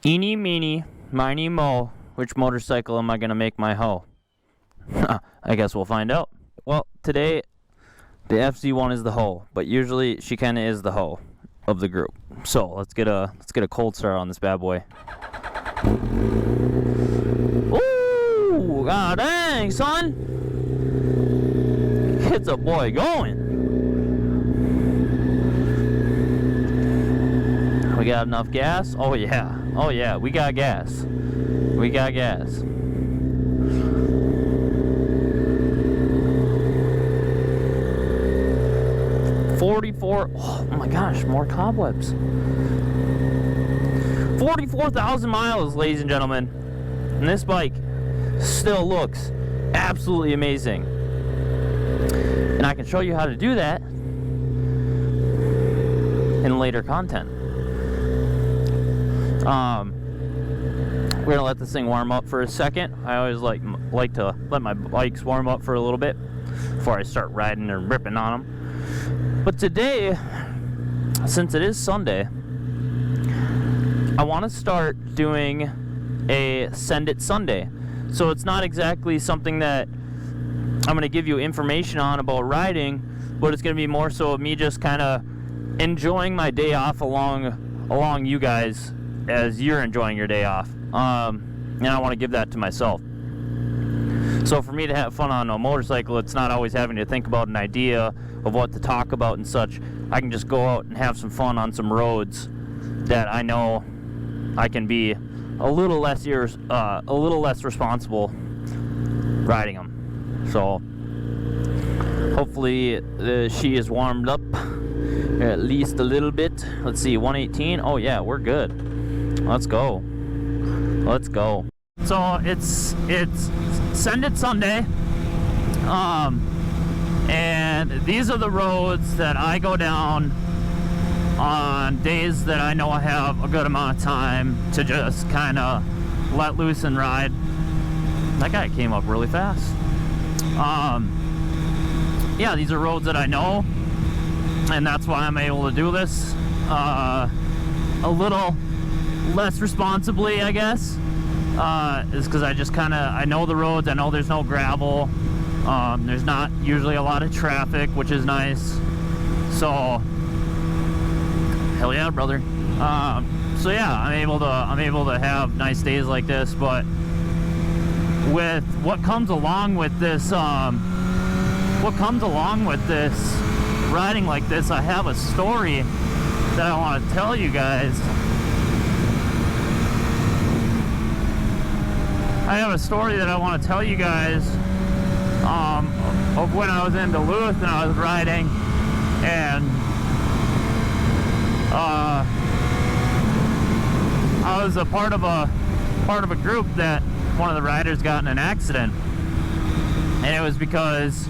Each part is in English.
Eeny, meeny, miny, mo. Which motorcycle am I going to make my hoe? I guess we'll find out. Well, today, the FZ1 is the hoe, but usually she kind of is the hoe of the group. So let's get a cold start on this bad boy. Ooh, god dang, son! Get the boy going. We got enough gas? Oh yeah. Oh yeah, we got gas. We got gas. Oh my gosh, more cobwebs. 44,000 miles, ladies and gentlemen. And this bike still looks absolutely amazing. And I can show you how to do that in later content. We're gonna let this thing warm up for a second. I always like to let my bikes warm up for a little bit before I start riding and ripping on them. But today, since it is Sunday, I want to start doing a Send It Sunday. So it's not exactly something that I'm going to give you information on about riding, but it's going to be more so me just kind of enjoying my day off along you guys as you're enjoying your day off. And I want to give that to myself. So for me to have fun on a motorcycle, it's not always having to think about an idea of what to talk about and such. I can just go out and have some fun on some roads that I know I can be a little less responsible riding them. So hopefully she is warmed up at least a little bit. Let's see, 118. Oh yeah, we're good. Let's go. Let's go. So it's Send It Sunday. And these are the roads that I go down on days that I know I have a good amount of time to just kind of let loose and ride. That guy came up really fast. Yeah, these are roads that I know, and that's why I'm able to do this a little less responsibly, I guess, is because I know the roads. I know there's no gravel. There's not usually a lot of traffic, which is nice. So, hell yeah, brother. So yeah, I'm able to have nice days like this. But with what comes along with this, riding like this, I have a story that I want to tell you guys. Of when I was in Duluth and I was riding, and I was a part of a group that one of the riders got in an accident, and it was because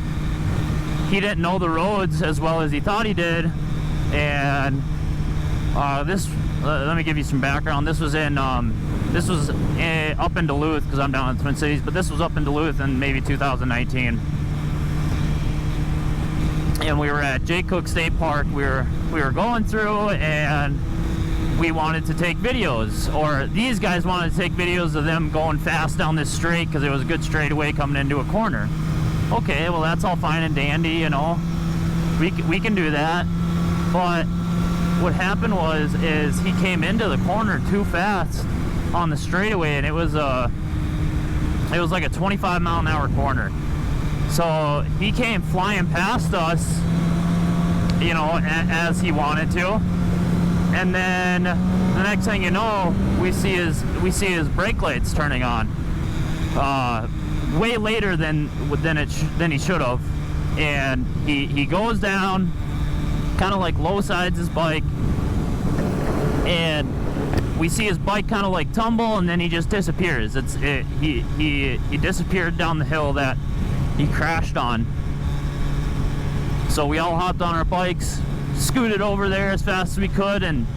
he didn't know the roads as well as he thought he did. And let me give you some background. This was up in Duluth, because I'm down in the Twin Cities, but this was up in Duluth in maybe 2019. And we were at Jay Cook State Park. We were going through, and we wanted to take videos, or these guys wanted to take videos of them going fast down this straight because it was a good straightaway coming into a corner. Okay, well that's all fine and dandy, you know. We can do that. But what happened is he came into the corner too fast on the straightaway, and it was like a 25-mile-an-hour corner. So he came flying past us, you know, as he wanted to, and then the next thing you know, we see his brake lights turning on, way later than he should have, and he goes down, kind of like low sides his bike, and we see his bike kind of like tumble, and then he just disappears. He disappeared down the hill that he crashed on. So we all hopped on our bikes, scooted over there as fast as we could, and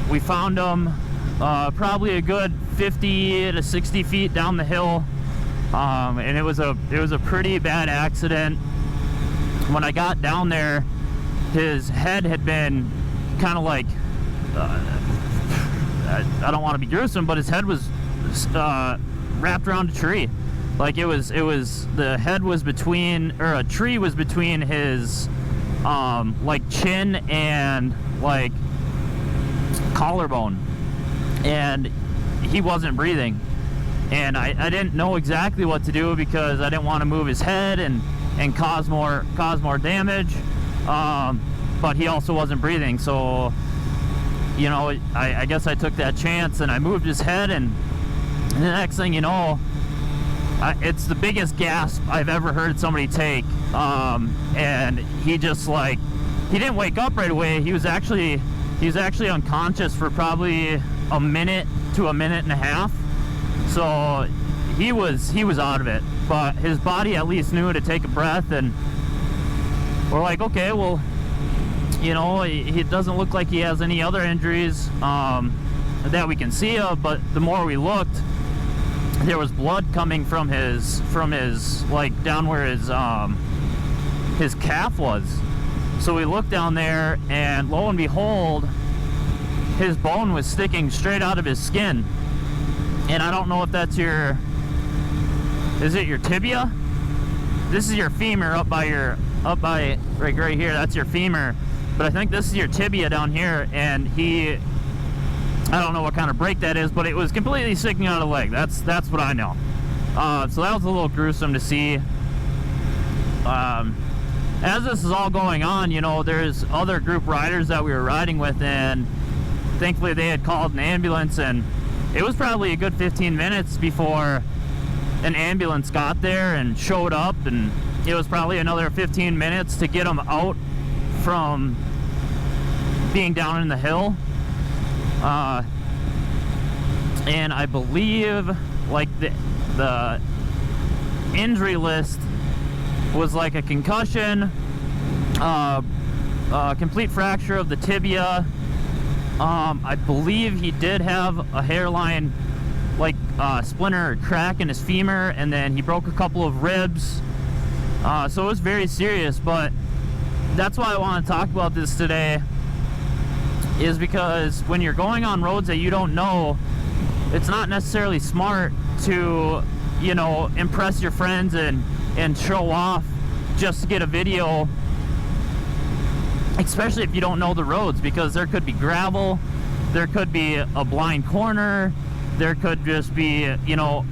we found him probably a good 50 to 60 feet down the hill. And it was a pretty bad accident. When I got down there, his head had been kind of like I don't want to be gruesome, but his head was wrapped around a tree. Like it was the head was between, or a tree was between his like chin and like collarbone, and he wasn't breathing. And I didn't know exactly what to do because I didn't want to move his head and cause more damage, but he also wasn't breathing. So, you know, I guess I took that chance and I moved his head, and the next thing you know, it's the biggest gasp I've ever heard somebody take. And he just, like, he didn't wake up right away. He was actually unconscious for probably a minute to a minute and a half. So he was out of it, but his body at least knew to take a breath, and we're like, okay, well, you know, it doesn't look like he has any other injuries that we can see of, but the more we looked, there was blood coming from his like down where his calf was. So we looked down there, and lo and behold, his bone was sticking straight out of his skin. And I don't know if that's is it your tibia? This is your femur up by right here, that's your femur. But I think this is your tibia down here, and I don't know what kind of break that is, but it was completely sticking out of the leg. That's what I know. So that was a little gruesome to see. As this is all going on, you know, there's other group riders that we were riding with, and thankfully they had called an ambulance, and it was probably a good 15 minutes before an ambulance got there and showed up, and it was probably another 15 minutes to get them out from being down in the hill. And I believe like the injury list was like a concussion, complete fracture of the tibia. I believe he did have a hairline like splinter or crack in his femur, and then he broke a couple of ribs. So it was very serious, but that's why I want to talk about this today, is because when you're going on roads that you don't know, it's not necessarily smart to, you know, impress your friends and show off just to get a video, especially if you don't know the roads, because there could be gravel, there could be a blind corner, there could just be, you know,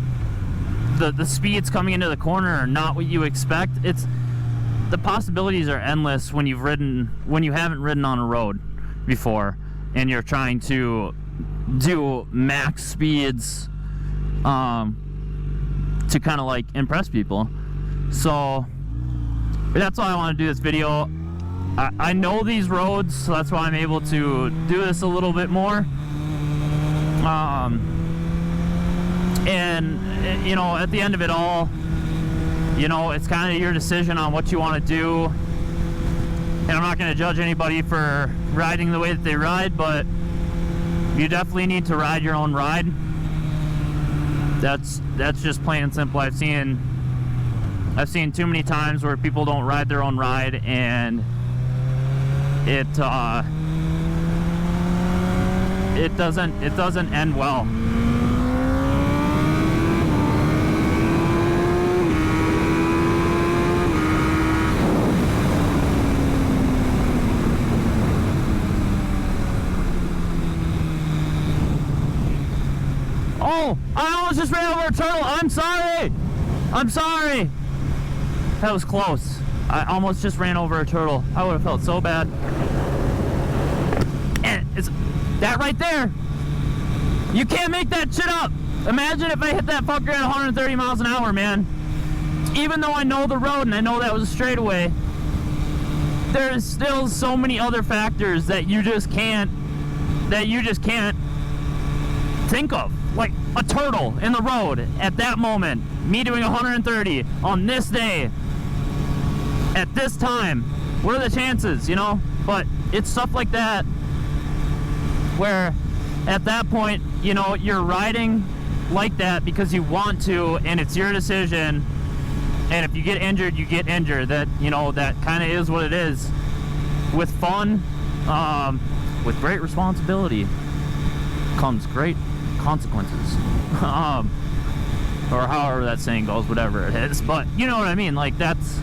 the speeds coming into the corner are not what you expect. The possibilities are endless when you haven't ridden on a road before and you're trying to do max speeds to kind of like impress people. So that's why I want to do this video. I know these roads, so that's why I'm able to do this a little bit more. And you know, at the end of it all, you know, it's kind of your decision on what you want to do. And I'm not going to judge anybody for riding the way that they ride, but you definitely need to ride your own ride. That's just plain and simple. I've seen too many times where people don't ride their own ride, and it doesn't end well. Oh, I almost just ran over a turtle. I'm sorry. That was close. I almost just ran over a turtle. I would have felt so bad. And it's that right there. You can't make that shit up. Imagine if I hit that fucker at 130 miles an hour, man. Even though I know the road and I know that was a straightaway, there's still so many other factors that you just can't think of. Like a turtle in the road at that moment, me doing 130 on this day at this time. What are the chances, you know? But it's stuff like that where at that point, you know, you're riding like that because you want to, and it's your decision. And if you get injured, you get injured. That, you know, that kind of is what it is. With fun, with great responsibility. comes great consequences. Or however that saying goes, whatever it is. But you know what I mean, like that's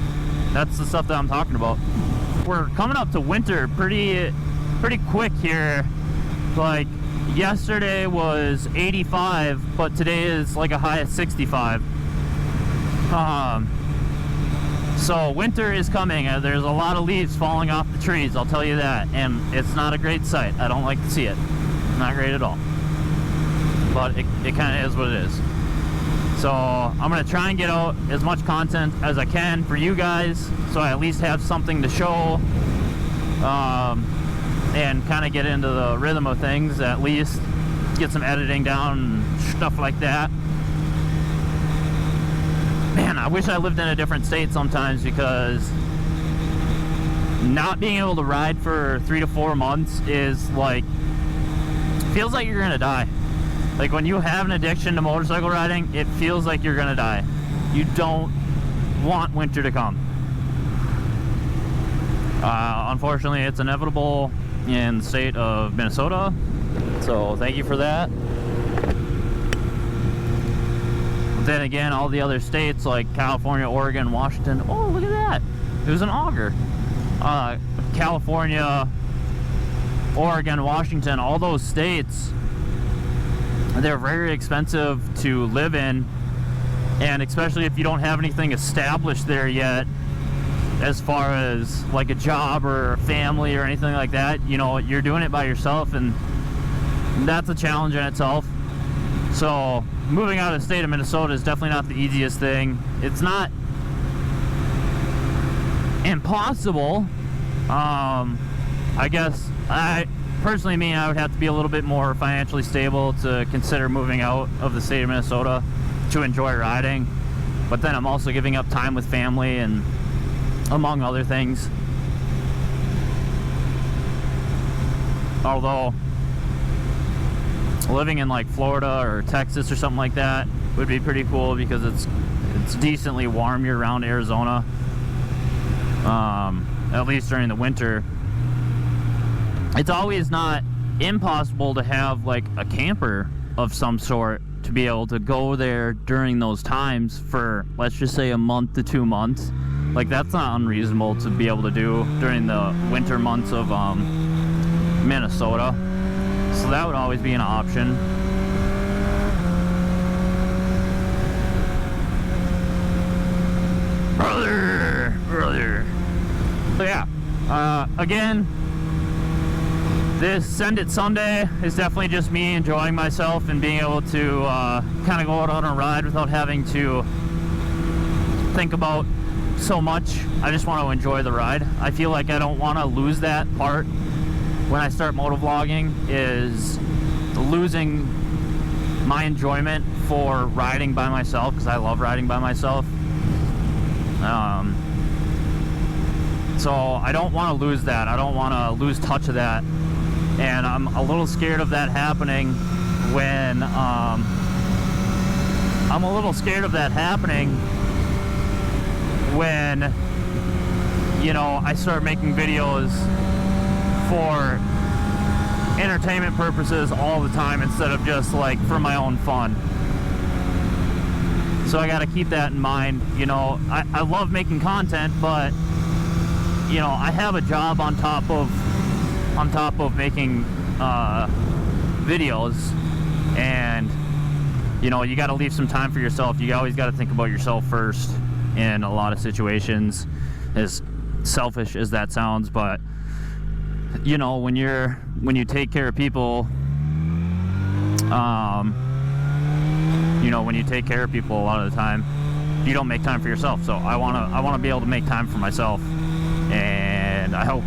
the stuff that I'm talking about. We're coming up to winter pretty quick here. Like yesterday was 85, but today is like a high of 65. So winter is coming. There's a lot of leaves falling off the trees, I'll tell you that, and it's not a great sight. I don't like to see it. Not great at all. But it kind of is what it is. So I'm going to try and get out as much content as I can for you guys, so I at least have something to show, and kind of get into the rhythm of things, at least get some editing down and stuff like that. Man, I wish I lived in a different state sometimes, because not being able to ride for 3 to 4 months is like, feels like you're gonna die. Like when you have an addiction to motorcycle riding, it feels like you're gonna die. You don't want winter to come. Unfortunately, it's inevitable in the state of Minnesota, so thank you for that. But then again, all the other states like California, Oregon, Washington, oh look at that, it was an auger. California, Oregon, Washington, all those states, they're very expensive to live in, and especially if you don't have anything established there yet, as far as like a job or a family or anything like that, you know, you're doing it by yourself, and that's a challenge in itself. So moving out of the state of Minnesota is definitely not the easiest thing. It's not impossible. I guess I would have to be a little bit more financially stable to consider moving out of the state of Minnesota to enjoy riding. But then I'm also giving up time with family, and among other things. Although living in like Florida or Texas or something like that would be pretty cool, because it's decently warm year-round. Arizona, at least during the winter. It's always not impossible to have like a camper of some sort to be able to go there during those times for, let's just say, a month to 2 months. Like that's not unreasonable to be able to do during the winter months of Minnesota. So that would always be an option. Brother. So yeah, again, this Send It Sunday is definitely just me enjoying myself and being able to kind of go out on a ride without having to think about so much. I just want to enjoy the ride. I feel like I don't want to lose that part when I start motovlogging, is losing my enjoyment for riding by myself, because I love riding by myself. So I don't want to lose that. I don't want to lose touch of that. And I'm a little scared of that happening when you know, I start making videos for entertainment purposes all the time instead of just like for my own fun. So I got to keep that in mind. You know, I love making content, but you know, I have a job on top of making videos, and you know, you got to leave some time for yourself. You always got to think about yourself first in a lot of situations, as selfish as that sounds. But you know, when you take care of people, you know, when you take care of people, a lot of the time you don't make time for yourself. So I want to be able to make time for myself, and I hope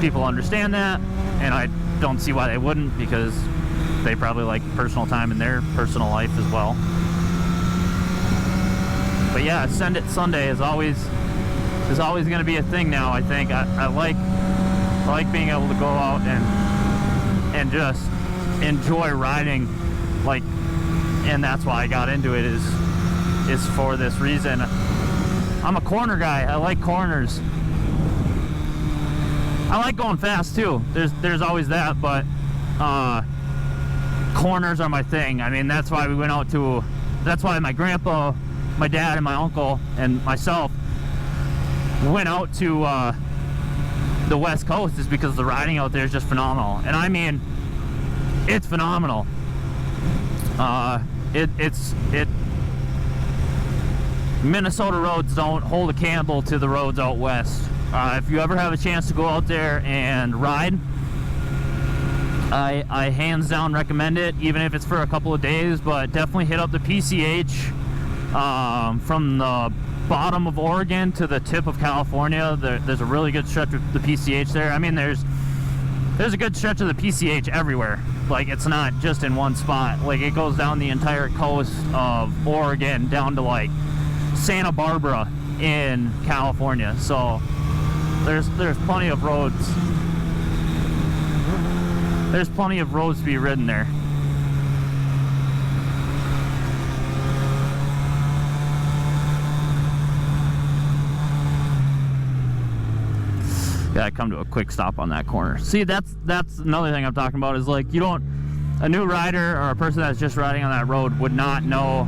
people understand that, and I don't see why they wouldn't, because they probably like personal time in their personal life as well. But yeah, Send It Sunday is always going to be a thing now. I think I like being able to go out and just enjoy riding, like, and that's why I got into it, is for this reason. I'm a corner guy. I like corners. I like going fast too. There's always that, but corners are my thing. I mean, that's why my grandpa, my dad, and my uncle, and myself went out to the West Coast, is because the riding out there is just phenomenal. And I mean, it's phenomenal. Minnesota roads don't hold a candle to the roads out west. If you ever have a chance to go out there and ride, I hands down recommend it, even if it's for a couple of days. But definitely hit up the PCH. From the bottom of Oregon to the tip of California, there's a really good stretch of the PCH there. I mean, there's a good stretch of the PCH everywhere. Like, it's not just in one spot. Like, it goes down the entire coast of Oregon down to like Santa Barbara in California. So there's plenty of roads. There's plenty of roads to be ridden there. Gotta come to a quick stop on that corner. See, that's another thing I'm talking about, is like, a new rider or a person that's just riding on that road would not know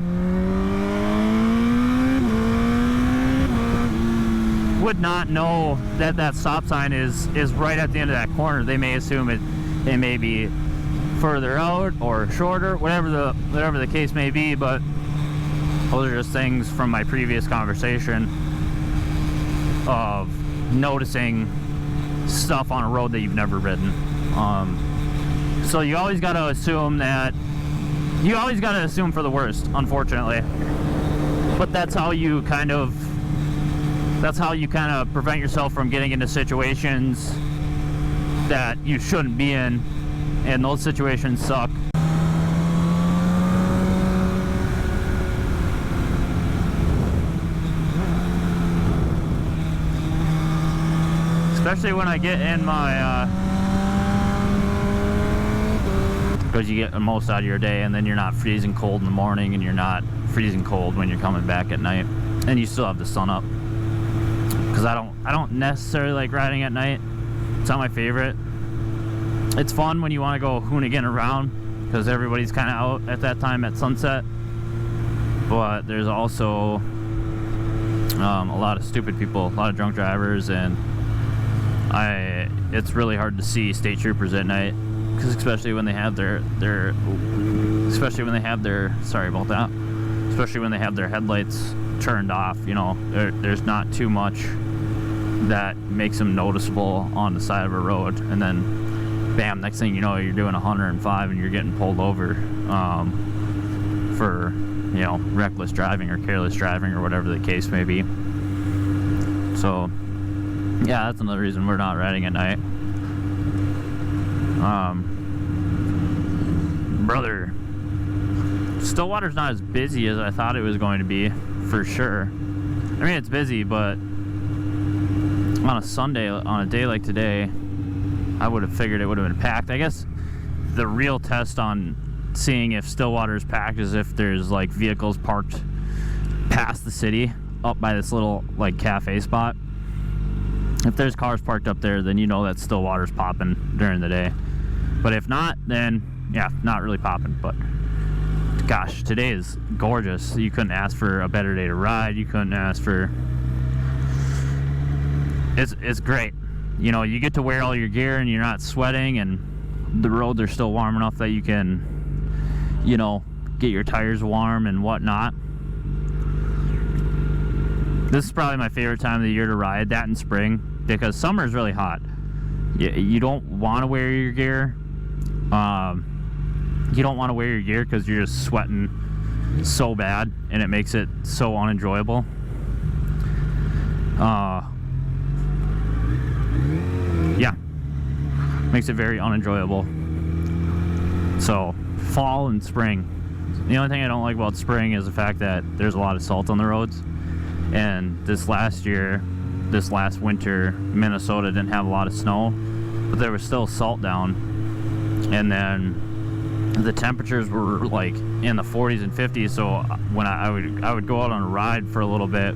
that stop sign is right at the end of that corner. They may assume it may be further out or shorter, whatever the case may be. But those are just things from my previous conversation of noticing stuff on a road that you've never ridden. So you always got to assume for the worst, unfortunately. But that's how you kind of prevent yourself from getting into situations that you shouldn't be in, and those situations suck. Especially when I get in my, because you get the most out of your day, and then you're not freezing cold in the morning, and you're not freezing cold when you're coming back at night, and you still have the sun up. Because I don't necessarily like riding at night. It's not my favorite. It's fun when you want to go hoonigan around, because everybody's kind of out at that time at sunset. But there's also a lot of stupid people, a lot of drunk drivers, and it's really hard to see state troopers at night, because especially when they have their headlights turned off, there's not too much that makes them noticeable on the side of a road, and then bam, next thing you know, you're doing 105 and you're getting pulled over for reckless driving or careless driving or whatever the case may be. So yeah, that's another reason we're not riding at night. Brother, Stillwater's not as busy as I thought it was going to be, for sure. I mean, it's busy, but on a Sunday, on a day like today, I would have figured it would have been packed. I guess the real test on seeing if Stillwater's packed is if there's like vehicles parked past the city up by this little like cafe spot. If there's cars parked up there, then you know that Stillwater's popping during the day. But if not, then yeah, not really popping. But gosh, today is gorgeous. You couldn't ask for a better day to ride. You couldn't ask for... It's great. You get to wear all your gear and you're not sweating, and the roads are still warm enough that you can, get your tires warm and whatnot. This is probably my favorite time of the year to ride, that in spring, because summer is really hot. You don't want to wear your gear. You don't want to wear your gear because you're just sweating so bad, and it makes it so unenjoyable. Yeah, makes it very unenjoyable. So fall and spring. The only thing I don't like about spring is the fact that there's a lot of salt on the roads. And this last winter, Minnesota didn't have a lot of snow, but there was still salt down. And then the temperatures were like in the 40s and 50s. So when I would go out on a ride for a little bit,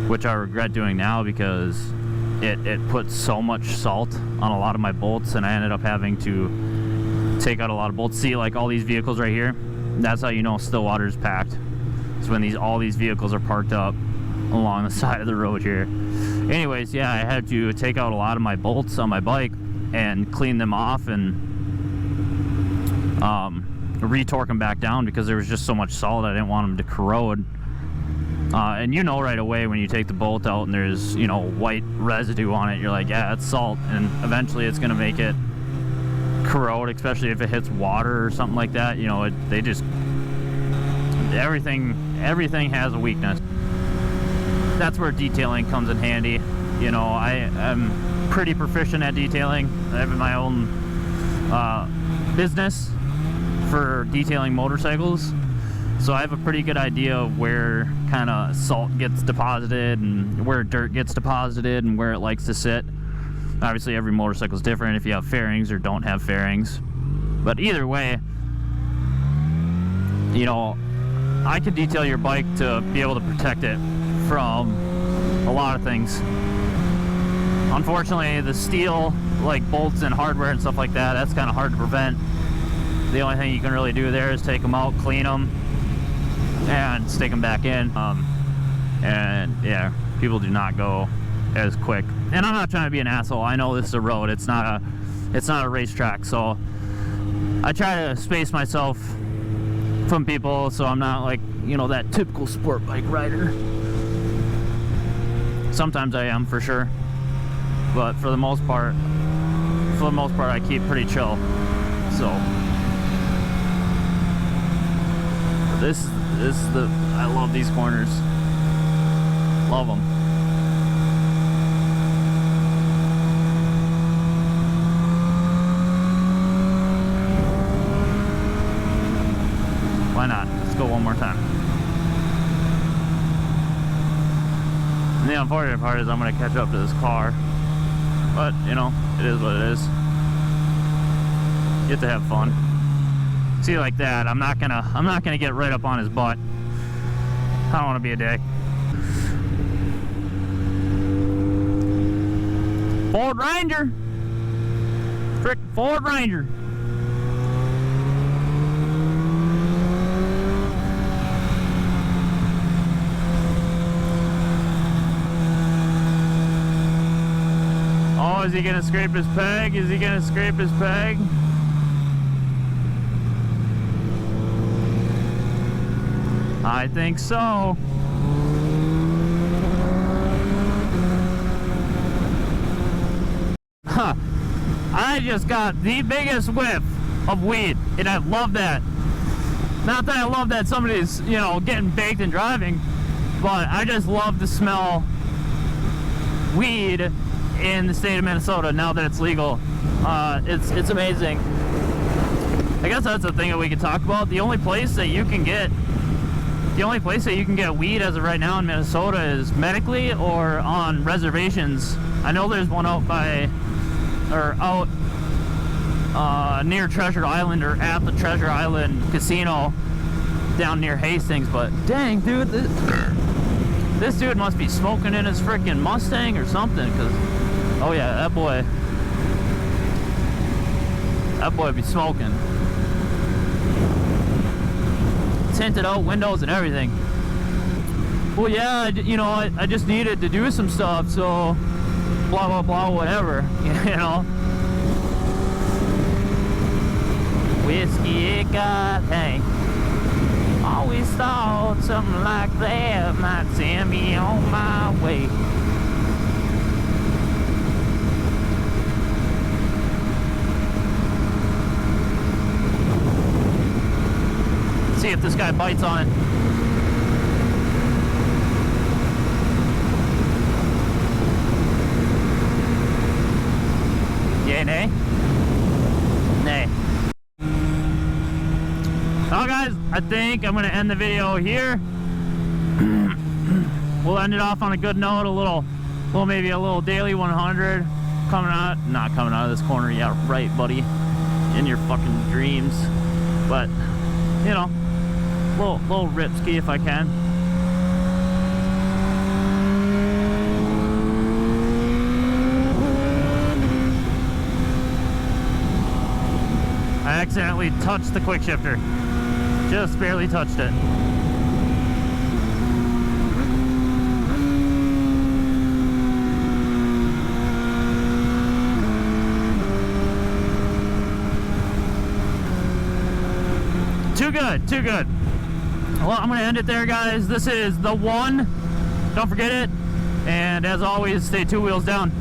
which I regret doing now because it put so much salt on a lot of my bolts, and I ended up having to take out a lot of bolts. See, like all these vehicles right here, that's how you know still water is packed. It's when all these vehicles are parked up along the side of the road here. Anyways, yeah, I had to take out a lot of my bolts on my bike and clean them off and retorque them back down because there was just so much salt. I didn't want them to corrode. And you know right away when you take the bolt out and there's, you know, white residue on it, you're like, yeah, it's salt, and eventually it's gonna make it corrode, especially if it hits water or something like that. You know, everything has a weakness. That's where detailing comes in handy. You know, I'm pretty proficient at detailing. I have my own business for detailing motorcycles, so I have a pretty good idea of where kind of salt gets deposited and where dirt gets deposited and where it likes to sit. Obviously every motorcycle is different if you have fairings or don't have fairings, but either way, you know, I can detail your bike to be able to protect it from a lot of things. Unfortunately, the steel, like bolts and hardware and stuff like that, that's kind of hard to prevent. The only thing you can really do there is take them out, clean them, and stick them back in. And yeah, people do not go as quick. And I'm not trying to be an asshole. I know this is a road. It's not a racetrack. So I try to space myself from people so I'm not like, you know, that typical sport bike rider. Sometimes I am, for sure, but for the most part I keep pretty chill. So this is the, I love these corners. Love them. Why not? Let's go one more time. And the unfortunate part is I'm going to catch up to this car. But, you know, it is what it is. Get to have fun. See, like that, I'm not gonna get right up on his butt. I don't want to be a dick. Ford Ranger. Frick Ford Ranger. Oh, is he gonna scrape his peg? Is he gonna scrape his peg? I think so. Huh. I just got the biggest whiff of weed, and I love that. Not that I love that somebody's, you know, getting baked and driving, but I just love to smell weed in the state of Minnesota now that it's legal. It's amazing. I guess that's the thing that we could talk about. The only place that you can get weed as of right now in Minnesota is medically or on reservations. I know there's one out near Treasure Island or at the Treasure Island Casino down near Hastings, but dang, dude, this dude must be smoking in his freaking Mustang or something, because, oh yeah, that boy be smoking. Tinted out windows and everything. Well, yeah, you know, I just needed to do some stuff, so blah blah blah, whatever, you know. Whiskey it got Hank. Always thought something like that might send me on my way. See if this guy bites on it. Yay, nay? Nay. Well, guys, I think I'm going to end the video here. We'll end it off on a good note, maybe a little daily 100 not coming out of this corner. Yeah, right, buddy. In your fucking dreams. But, you know, little rip ski if I can. I accidentally touched the quick shifter. Just barely touched it. Too good, too good. Well, I'm going to end it there, guys. This is the one. Don't forget it. And as always, stay 2 wheels down.